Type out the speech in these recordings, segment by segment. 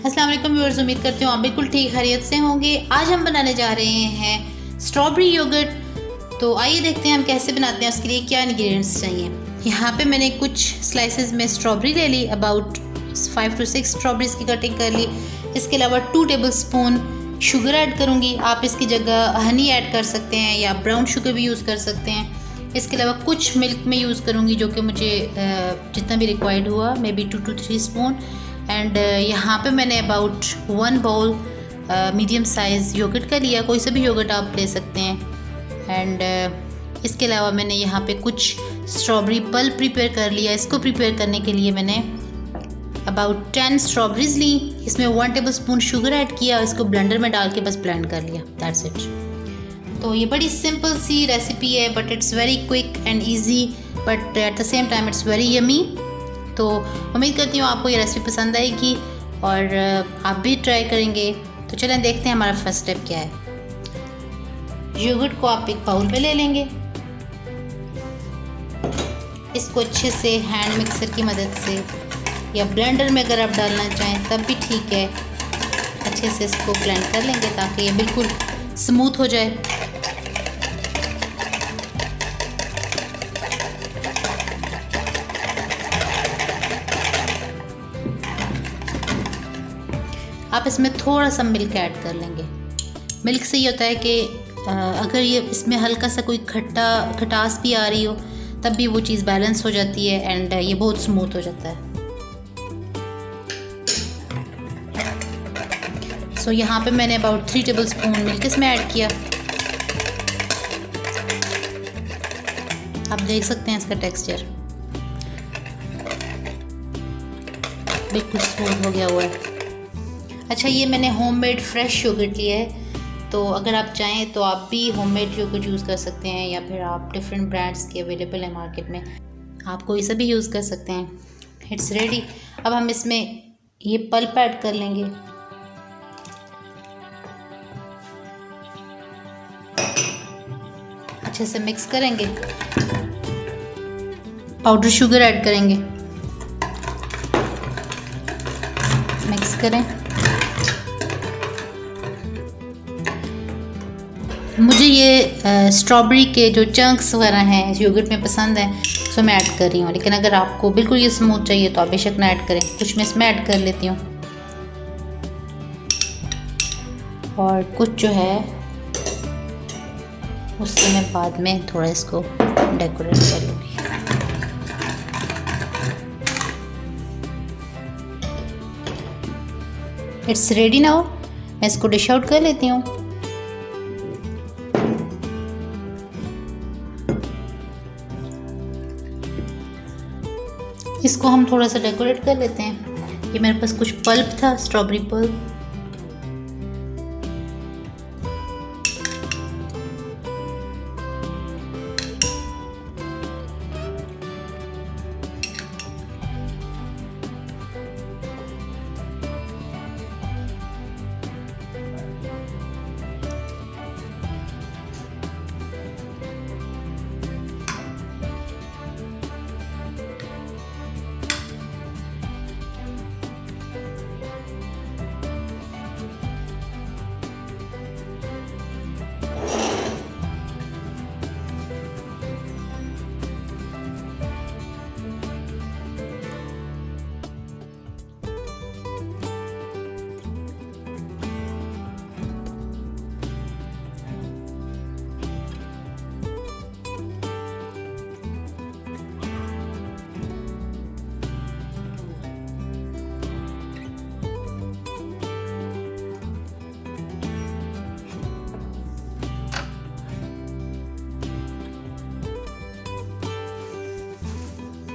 अस्सलाम वालेकुम व्यूअर्स, उम्मीद करती हूँ आप बिल्कुल ठीक खैरियत से होंगे। आज हम बनाने जा रहे हैं स्ट्रॉबेरी योगर्ट। तो आइए देखते हैं हम कैसे बनाते हैं, उसके लिए क्या इंग्रेडिएंट्स चाहिए। यहाँ पे मैंने कुछ स्लाइसेस में स्ट्रॉबेरी ले ली, अबाउट 5 to 6 स्ट्रॉबेरीज की कटिंग कर ली। इसके अलावा 2 टेबलस्पून शुगर ऐड करूँगी। आप इसकी जगह हनी ऐड कर सकते हैं या ब्राउन शुगर भी यूज़ कर सकते हैं। इसके अलावा कुछ मिल्क में यूज़ करूँगी, जो कि मुझे जितना भी रिक्वायर्ड हुआ, maybe 2 to 3 spoon. And यहाँ पे मैंने about 1 bowl medium size yoghurt का लिया, कोई सा भी योगर्ट आप ले सकते हैं। एंड इसके अलावा मैंने यहाँ पे कुछ स्ट्रॉबेरी पल्प प्रिपेयर कर लिया। इसको प्रिपेयर करने के लिए मैंने अबाउट 10 स्ट्रॉबेरीज ली, इसमें 1 टेबलस्पून शुगर ऐड किया, इसको ब्लेंडर में डाल के बस ब्लेंड कर लिया, दैट्स इट। तो ये बड़ी सिंपल सी रेसिपी है, but it's very quick and easy, but at the same time it's very yummy. तो उम्मीद करती हूँ आपको ये रेसिपी पसंद आएगी और आप भी ट्राई करेंगे। तो चलें देखते हैं हमारा फर्स्ट स्टेप क्या है। योगर्ट को आप एक बाउल में ले लेंगे, इसको अच्छे से हैंड मिक्सर की मदद से या ब्लेंडर में अगर आप डालना चाहें तब भी ठीक है, अच्छे से इसको ब्लेंड कर लेंगे ताकि ये बिल्कुल स्मूथ हो जाए। आप इसमें थोड़ा सा मिल्क ऐड कर लेंगे। मिल्क से ये होता है कि अगर ये इसमें हल्का सा कोई खटास भी आ रही हो तब भी वो चीज़ बैलेंस हो जाती है एंड ये बहुत स्मूथ हो जाता है। सो यहाँ पे मैंने अबाउट 3 टेबलस्पून मिल्क इसमें ऐड किया। आप देख सकते हैं इसका टेक्सचर बिल्कुल स्मूथ हो गया हुआ है। अच्छा, ये मैंने होममेड फ्रेश योगर्ट लिया है, तो अगर आप चाहें तो आप भी होममेड योगर्ट यूज़ कर सकते हैं या फिर आप डिफरेंट ब्रांड्स के अवेलेबल हैं मार्केट में, आप कोई सा भी यूज़ कर सकते हैं। It's ready. अब हम इसमें ये पल्प ऐड कर लेंगे। अच्छे से मिक्स करेंगे, पाउडर शुगर ऐड करेंगे, मिक्स करें। मुझे ये स्ट्रॉबेरी के जो चंक्स वगैरह हैं योगर्ट में पसंद है, सो मैं ऐड कर रही हूँ। लेकिन अगर आपको बिल्कुल ये स्मूथ चाहिए तो आप बेशक ना ऐड करें, कुछ मैं इसमें ऐड कर लेती हूँ और कुछ जो है उससे मैं बाद में थोड़ा इसको डेकोरेट कर लूँगी। It's ready now. मैं इसको डिश आउट कर लेती हूँ। इसको हम थोड़ा सा डेकोरेट कर लेते हैं। ये मेरे पास कुछ पल्प था, स्ट्रॉबेरी पल्प।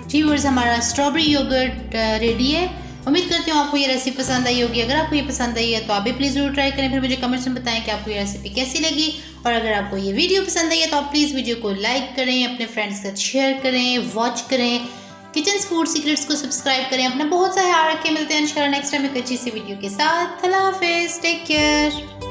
जी व्यूअर्स, हमारा स्ट्रॉबेरी योगर्ट रेडी है। उम्मीद करती हूँ आपको ये रेसिपी पसंद आई होगी। अगर आपको ये पसंद आई है तो आप भी प्लीज़ जरूर ट्राई करें, फिर मुझे कमेंट्स में बताएं कि आपको ये रेसिपी कैसी लगी। और अगर आपको ये वीडियो पसंद आई है तो आप प्लीज़ वीडियो को लाइक करें, अपने फ्रेंड्स के साथ शेयर करें, वॉच करें, किचन्स फूड सीक्रेट्स को सब्सक्राइब करें। अपना बहुत सा ख्याल रखें। मिलते हैं इंशाल्लाह नेक्स्ट टाइम एक अच्छी सी वीडियो के साथ। अल्लाह हाफिज़, टेक केयर।